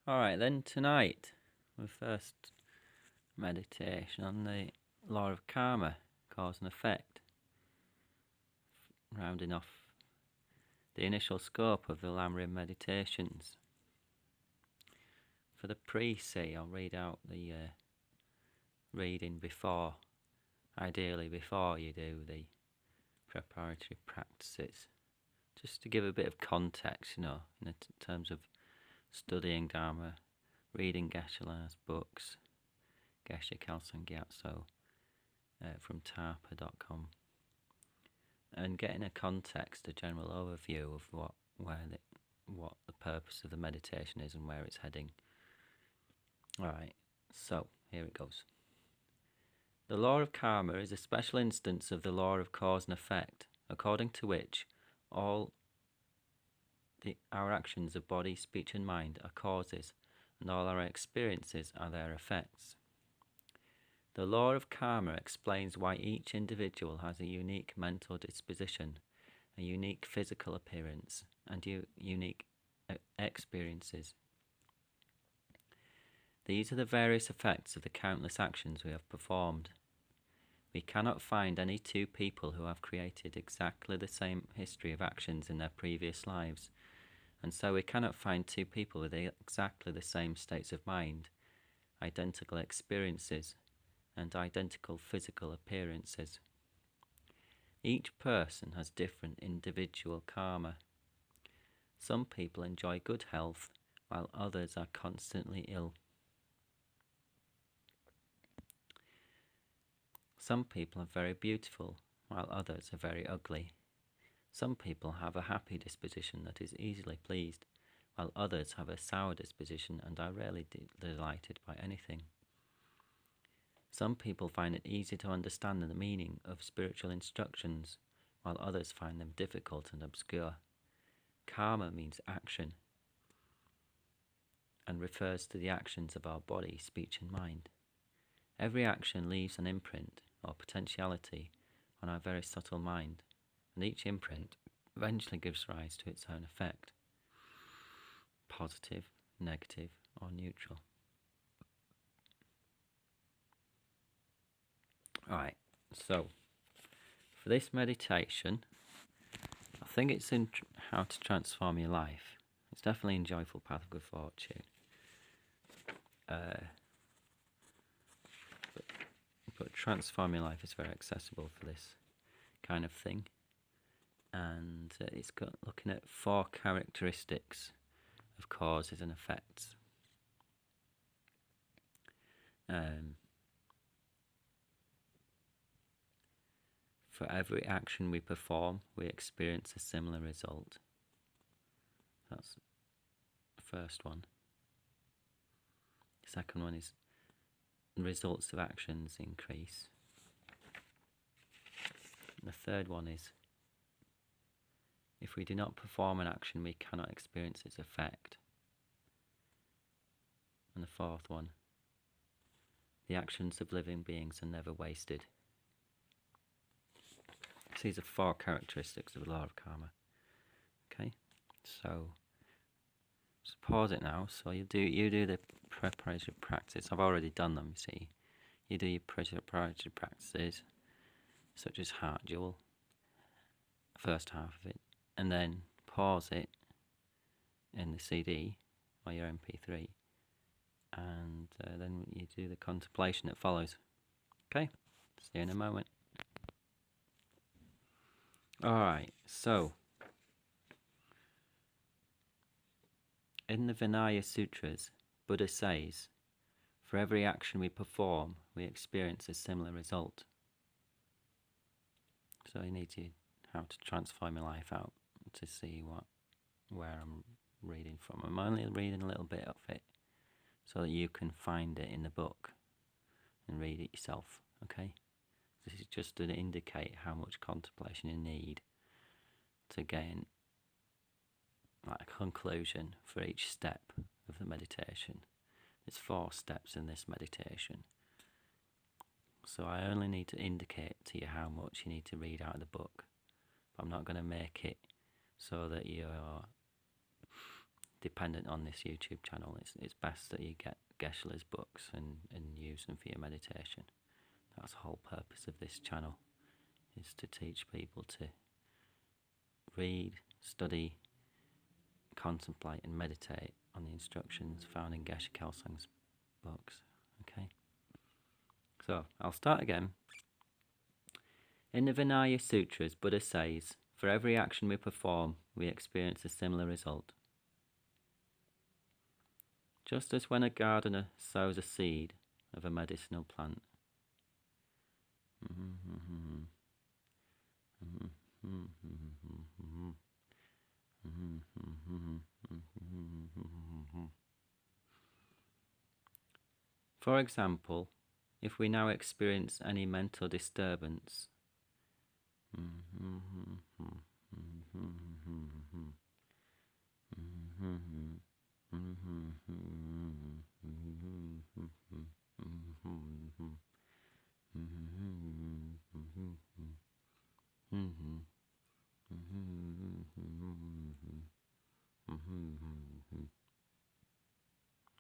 Alright, then tonight, the first meditation on the law of karma, cause and effect, rounding off the initial scope of the Lamrim meditations. For the pre-C, I'll read out the reading before, ideally before you do the preparatory practices, just to give a bit of context, in terms of studying Dharma, reading Geshe-la's books, Geshe Kelsang Gyatso from tarpa.com, and getting a context, a general overview of what the purpose of the meditation is and where it's heading. Alright, so here it goes. The law of karma is a special instance of the law of cause and effect, according to which all our actions of body, speech and mind are causes, and all our experiences are their effects. The law of karma explains why each individual has a unique mental disposition, a unique physical appearance, and unique experiences. These are the various effects of the countless actions we have performed. We cannot find any two people who have created exactly the same history of actions in their previous lives, and so we cannot find two people with exactly the same states of mind, identical experiences, and identical physical appearances. Each person has different individual karma. Some people enjoy good health, while others are constantly ill. Some people are very beautiful, while others are very ugly. Some people have a happy disposition that is easily pleased, while others have a sour disposition and are rarely delighted by anything. Some people find it easy to understand the meaning of spiritual instructions, while others find them difficult and obscure. Karma means action, and refers to the actions of our body, speech and mind. Every action leaves an imprint, or potentiality, on our very subtle mind, and each imprint eventually gives rise to its own effect, positive, negative, or neutral. Alright, so for this meditation, I think it's in how to transform your life. It's definitely in Joyful Path of Good Fortune. But transform your life is very accessible for this kind of thing. And it's got looking at 4 characteristics of causes and effects. For every action we perform, we experience a similar result. That's the first one. The second one is results of actions increase. And the third one is if we do not perform an action, we cannot experience its effect. And the fourth one, the actions of living beings are never wasted. So these are 4 characteristics of the law of karma. Okay, so pause it now. So you do the preparatory practice. I've already done them. You see, you do your preparatory practices, such as heart jewel, first half of it, and then pause it in the CD or your MP3, and then you do the contemplation that follows. Okay, see you in a moment. Alright, so in the Vinaya Sutras, Buddha says, for every action we perform, we experience a similar result. So I need how to transform my life out to see where I'm reading from. I'm only reading a little bit of it so that you can find it in the book and read it yourself, okay? This is just to indicate how much contemplation you need to gain like a conclusion for each step of the meditation. There's 4 steps in this meditation. So I only need to indicate to you how much you need to read out of the book. But I'm not going to make it so that you're dependent on this YouTube channel. It's best that you get Geshe-la's books and use them for your meditation. That's the whole purpose of this channel, is to teach people to read, study, contemplate and meditate on the instructions found in Geshe Kelsang's books. Okay, so I'll start again. In the Vinaya Sutras, Buddha says, for every action we perform, we experience a similar result. Just as when a gardener sows a seed of a medicinal plant, for example, if we now experience any mental disturbance,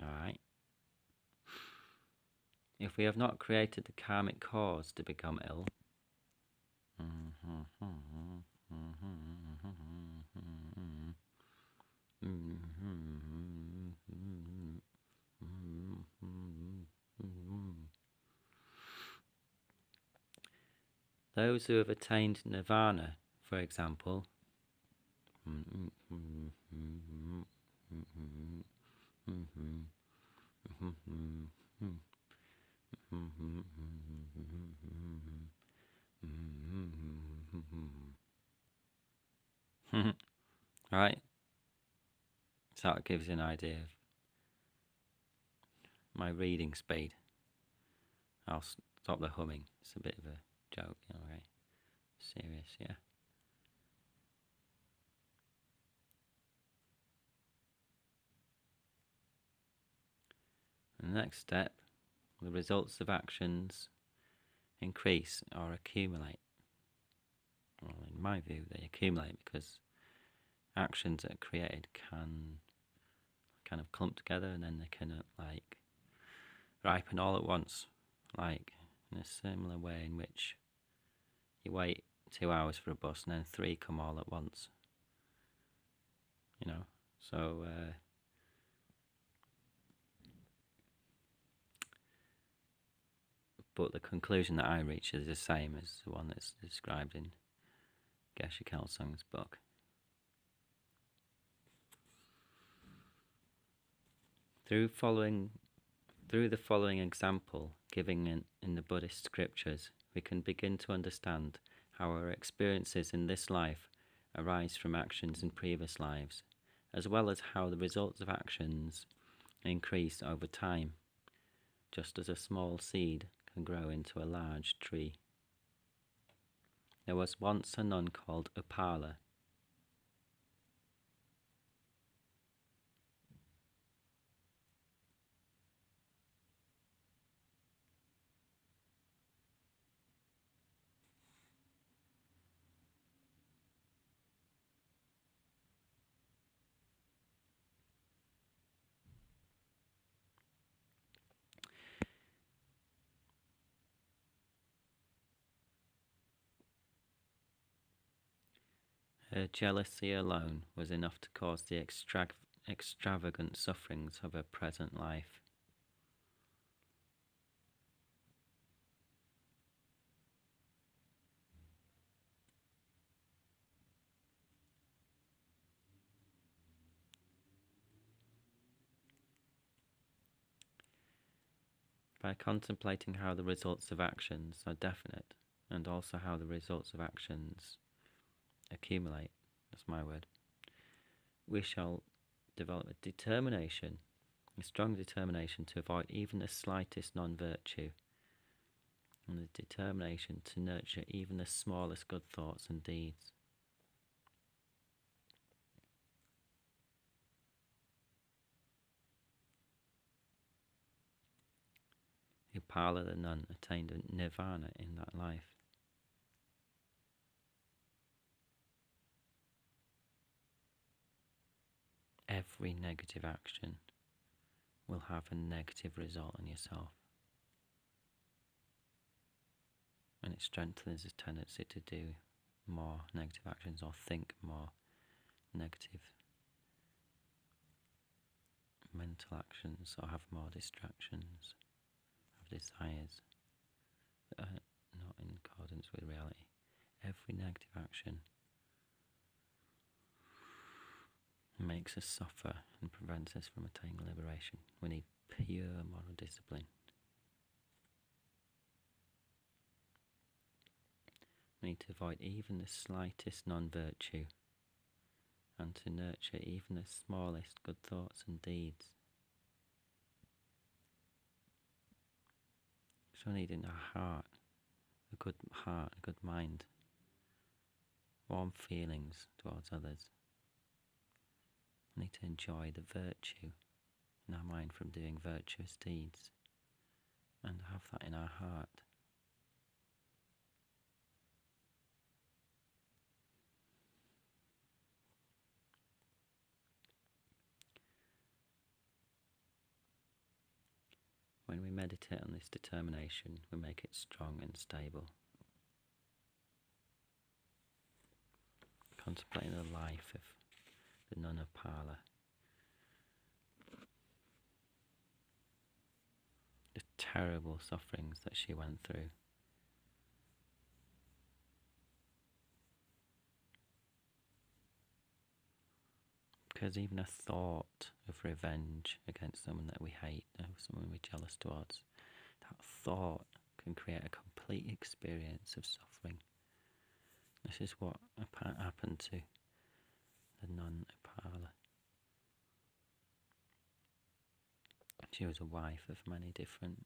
alright. If we have not created the karmic cause to become ill, those who have attained nirvana, for example, right? So that gives you an idea of my reading speed. I'll stop the humming. It's a bit of a joke, okay? Serious, yeah. And the next step, the results of actions increase or accumulate. Well, in my view, they accumulate because actions that are created can kind of clump together and then they can like ripen all at once, like in a similar way in which you wait 2 hours for a bus and then 3 come all at once, you know. So but the conclusion that I reach is the same as the one that's described in Geshe Kelsang's book. Through the following example given in the Buddhist scriptures, we can begin to understand how our experiences in this life arise from actions in previous lives, as well as how the results of actions increase over time, just as a small seed can grow into a large tree. There was once a nun called Upala. Her jealousy alone was enough to cause the extravagant sufferings of her present life. By contemplating how the results of actions are definite, and also how the results of actions accumulate, that's my word, we shall develop a strong determination to avoid even the slightest non-virtue, and the determination to nurture even the smallest good thoughts and deeds. Upala the nun attained nirvana in that life. every negative action will have a negative result on yourself. And it strengthens the tendency to do more negative actions or think more negative mental actions or have more distractions, have desires that are not in accordance with reality. Every negative action makes us suffer and prevents us from attaining liberation. We need pure moral discipline. We need to avoid even the slightest non-virtue and to nurture even the smallest good thoughts and deeds. So we need in our heart, a good mind, warm feelings towards others. We need to enjoy the virtue in our mind from doing virtuous deeds and have that in our heart. When we meditate on this determination, we make it strong and stable. Contemplating the life of the nun of Pala, the terrible sufferings that she went through. Because even a thought of revenge against someone that we hate, or someone we're jealous towards, that thought can create a complete experience of suffering. This is what happened to the nun Apala. She was a wife of many different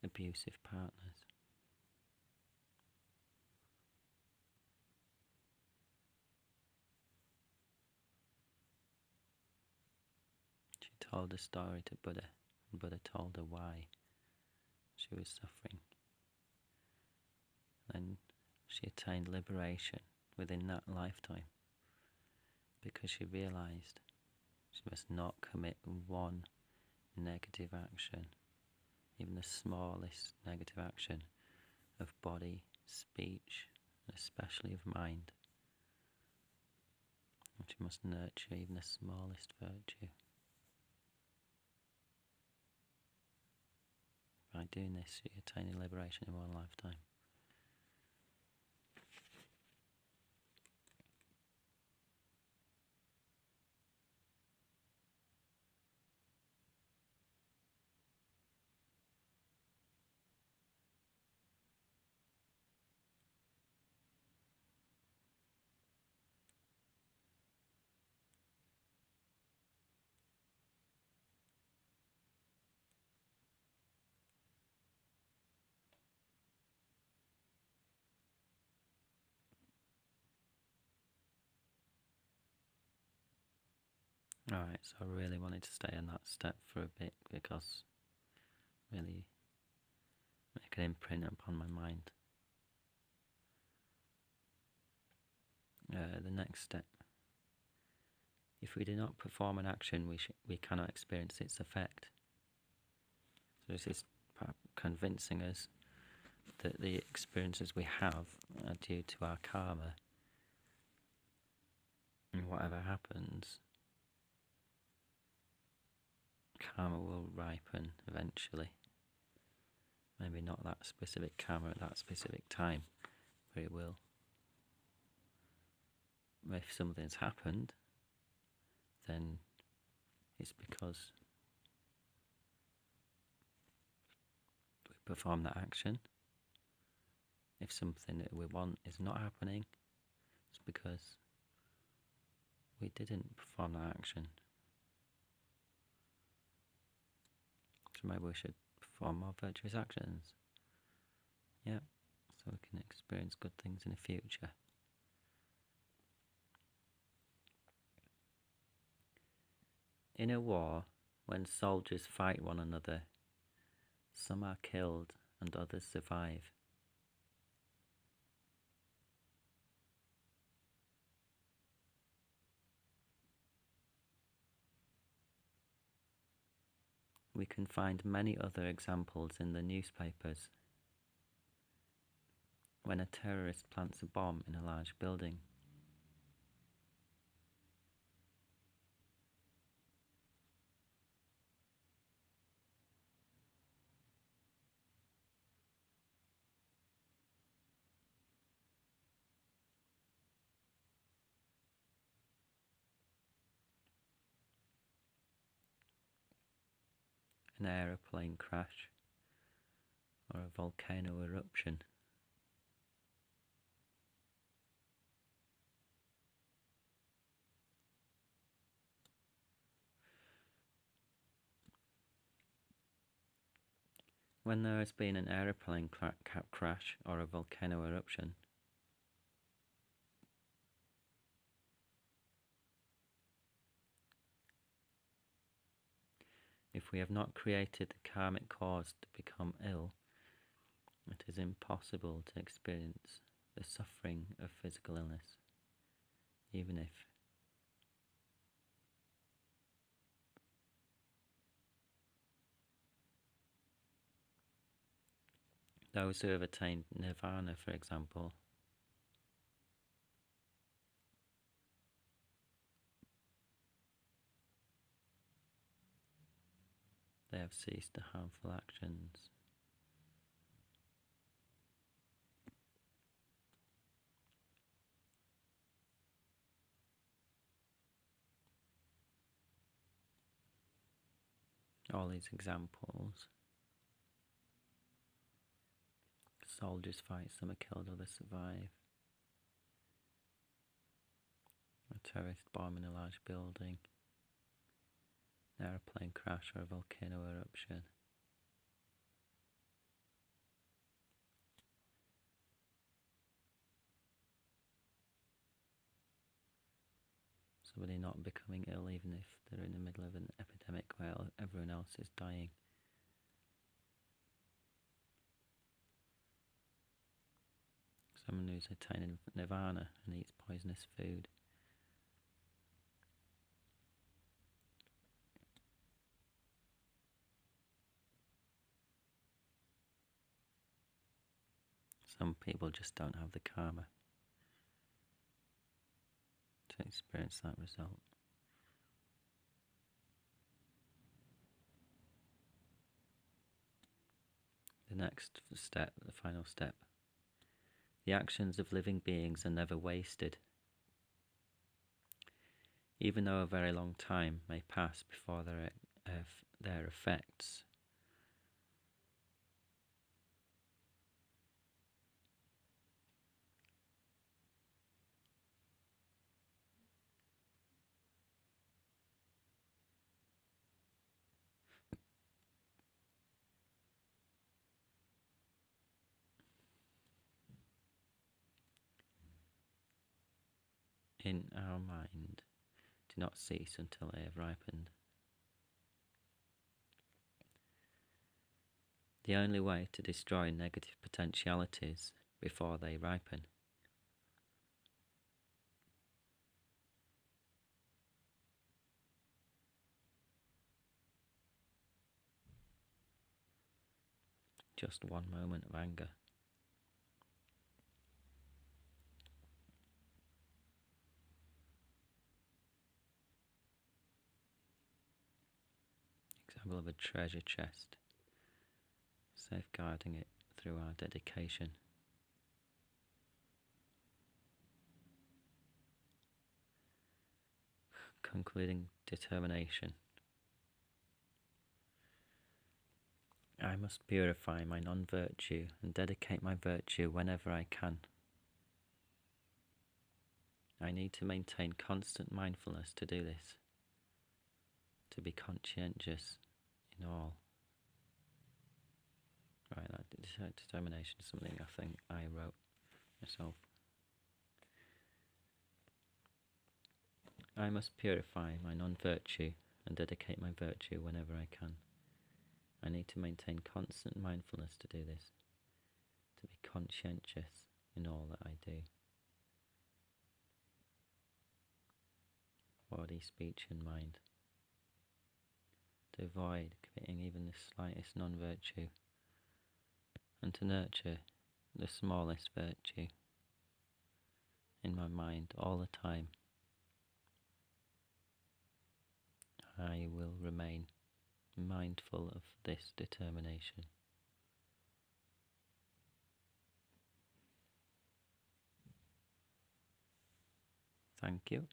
abusive partners. She told the story to Buddha, and Buddha told her why she was suffering. Then she attained liberation within that lifetime because she realized she must not commit one negative action, even the smallest negative action of body, speech, and especially of mind. And she must nurture even the smallest virtue. By doing this, she attained liberation in one lifetime. Alright, so I really wanted to stay on that step for a bit because really make an imprint upon my mind. The next step. If we do not perform an action, we cannot experience its effect. So this is convincing us that the experiences we have are due to our karma. And whatever happens, karma will ripen eventually. Maybe not that specific karma at that specific time, but it will. If something's happened, then it's because we perform that action. If something that we want is not happening, it's because we didn't perform that action. So maybe we should perform more virtuous actions. Yeah, so we can experience good things in the future. In a war, when soldiers fight one another, some are killed and others survive. We can find many other examples in the newspapers. When a terrorist plants a bomb in a large building, an aeroplane crash, or a volcano eruption. When there has been an aeroplane crash or a volcano eruption, if we have not created the karmic cause to become ill, it is impossible to experience the suffering of physical illness, even if those who have attained nirvana, for example, they have ceased the harmful actions. All these examples: soldiers fight, some are killed, others survive. A terrorist bomb in a large building, an aeroplane crash or a volcano eruption. Somebody not becoming ill even if they're in the middle of an epidemic where everyone else is dying. Someone who's attained nirvana and eats poisonous food. Some people just don't have the karma to experience that result. The next step, the final step. The actions of living beings are never wasted. Even though a very long time may pass before their effects in our mind do not cease until they have ripened. The only way to destroy negative potentialities before they ripen just one moment of anger. Example of a treasure chest, safeguarding it through our dedication. Concluding determination. I must purify my non-virtue and dedicate my virtue whenever I can. I need to maintain constant mindfulness to do this, to be conscientious in all. Right, that determination is something I think I wrote myself. I must purify my non-virtue and dedicate my virtue whenever I can. I need to maintain constant mindfulness to do this, to be conscientious in all that I do. Body, speech and mind. to avoid committing even the slightest non-virtue, and to nurture the smallest virtue in my mind all the time. I will remain mindful of this determination. Thank you.